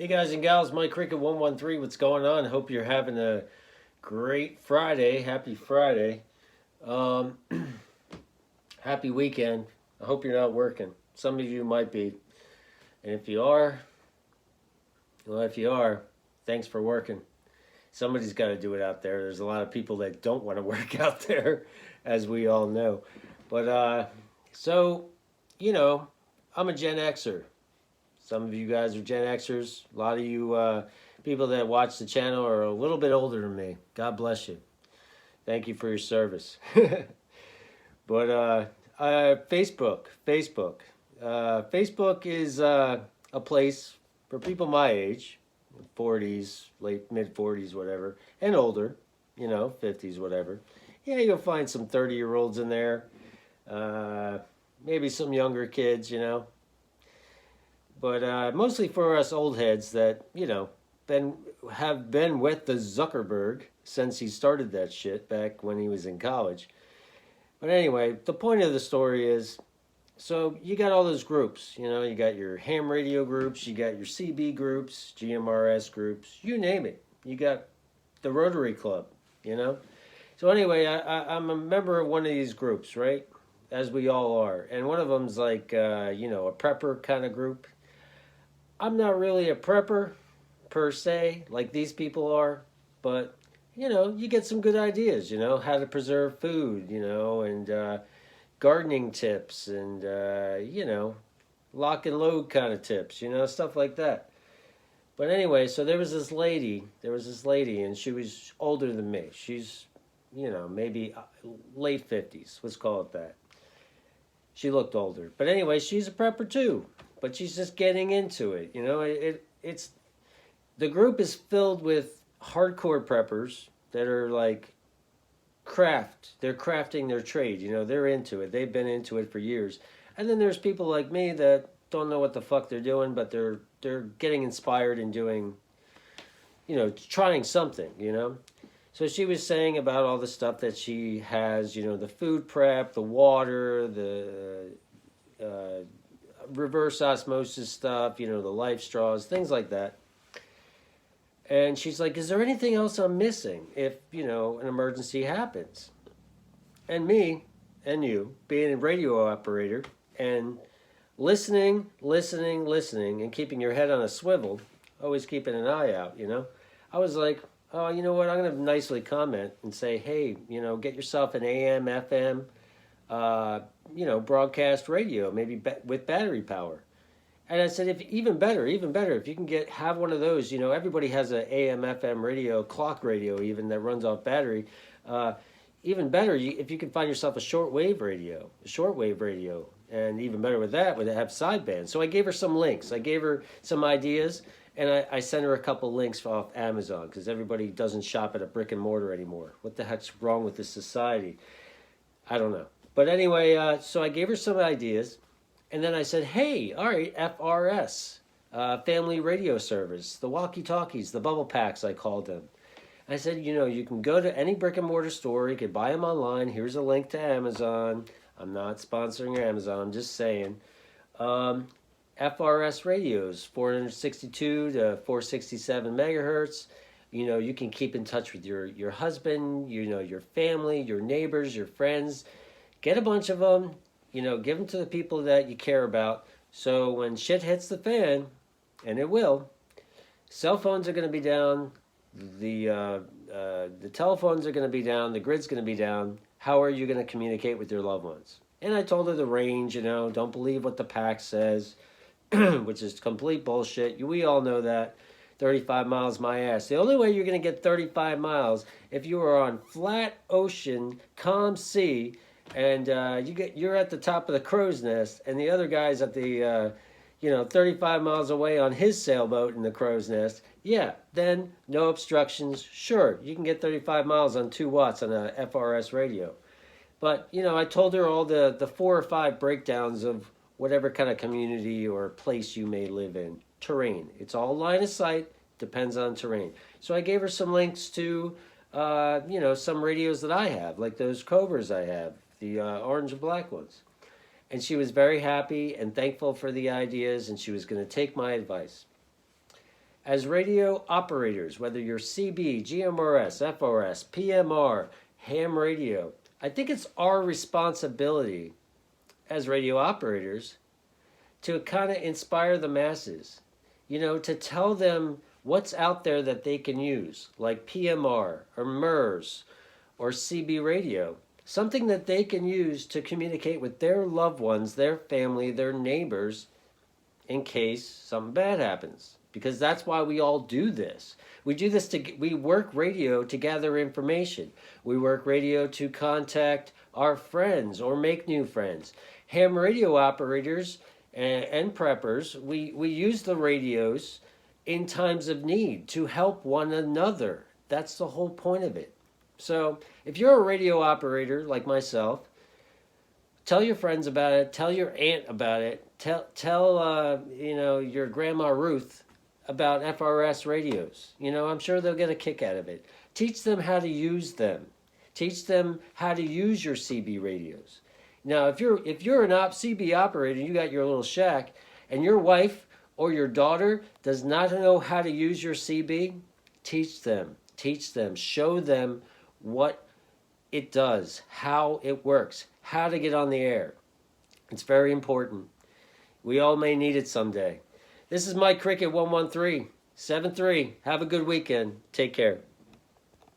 Hey guys and gals, Mike Cricket 113. What's going on? Hope you're having a great Friday. Happy Friday. Um, Happy weekend. I hope you're not working. Some of you might be. And if you are, thanks for working. Somebody's got to do it out there. There's a lot of people that don't want to work out there, as we all know. But, so, you know, I'm a Gen Xer. Some of you guys are Gen Xers. A lot of you people that watch the channel are a little bit older than me. God bless you. Thank you for your service. But Facebook is a place for people my age, 40s, late mid 40s, whatever, and older, 50s, whatever. Yeah, you'll find some 30-year-olds in there, maybe some younger kids. But mostly for us old heads that have been with the Zuckerberg since he started that shit back when he was in college. But anyway, the point of the story is, so you got all those groups. You got your ham radio groups, you got your CB groups, GMRS groups, you name it. You got the Rotary Club. So anyway, I'm a member of one of these groups, right? As we all are, and one of them's like a prepper kind of group. I'm not really a prepper per se, like these people are, but you get some good ideas, how to preserve food, and gardening tips and lock and load kind of tips, stuff like that. But anyway, so there was this lady, and she was older than me. She's, maybe late 50s, let's call it that. She looked older. But anyway, she's a prepper too. But she's just getting into it. It's the group is filled with hardcore preppers that are like they're crafting their trade. They're into it. They've been into it for years. And then there's people like me that don't know what the fuck they're doing, but they're getting inspired and doing, trying something. So she was saying about all the stuff that she has, the food prep, the water, the reverse osmosis stuff, the life straws, things like that. And she's like, is there anything else I'm missing if, an emergency happens? And me and you, being a radio operator and listening, and keeping your head on a swivel, always keeping an eye out, I was like, oh, you know what? I'm going to nicely comment and say, hey, get yourself an AM, FM, broadcast radio, maybe with battery power. And I said, if even better, if you can have one of those, everybody has an AM, FM radio, clock radio even that runs off battery. Even better, if you can find yourself a shortwave radio, and even better with that, would have sideband. So I gave her some links. I gave her some ideas, and I sent her a couple links off Amazon because everybody doesn't shop at a brick and mortar anymore. What the heck's wrong with this society? I don't know. But anyway, so I gave her some ideas, and then I said, hey, all right, FRS, Family Radio Service, the walkie-talkies, the bubble packs, I called them. I said, you can go to any brick and mortar store, you can buy them online. Here's a link to Amazon. I'm not sponsoring Amazon, I'm just saying. FRS radios, 462 to 467 megahertz. You can keep in touch with your husband, your family, your neighbors, your friends. Get a bunch of them, give them to the people that you care about. So when shit hits the fan, and it will, cell phones are going to be down, the telephones are going to be down, the grid's going to be down. How are you going to communicate with your loved ones? And I told her the range, don't believe what the pack says, which is complete bullshit. We all know that. 35 miles my ass. The only way you're going to get 35 miles if you are on flat ocean, calm sea, and you're at the top of the crow's nest, and the other guy's at the 35 miles away on his sailboat in the crow's nest. Yeah, then no obstructions. Sure, you can get 35 miles on 2 watts on a FRS radio. But I told her all the 4 or 5 breakdowns of whatever kind of community or place you may live in. Terrain. It's all line of sight. Depends on terrain. So I gave her some links to some radios that I have, like those Cobras I have, the orange and black ones. And she was very happy and thankful for the ideas, and she was going to take my advice. as radio operators, whether you're CB, GMRS, FRS, PMR, ham radio, I think it's our responsibility as radio operators to kind of inspire the masses, to tell them what's out there that they can use, like PMR or MERS or CB radio, something that they can use to communicate with their loved ones, their family, their neighbors, in case something bad happens. Because that's why we all do this. We do this we work radio to gather information. We work radio to contact our friends or make new friends. Ham radio operators and preppers, we use the radios in times of need to help one another. That's the whole point of it. So if you're a radio operator like myself, tell your friends about it. Tell your aunt about it. Tell your grandma Ruth about FRS radios. I'm sure they'll get a kick out of it. Teach them how to use them. Teach them how to use your CB radios. Now, if you're an CB operator, you got your little shack, and your wife or your daughter does not know how to use your CB, teach them. Teach them. Show them what it does, how it works, how to get on the air. It's very important. We all may need it someday. This is Mike Cricket 11373. Have a good weekend. Take care.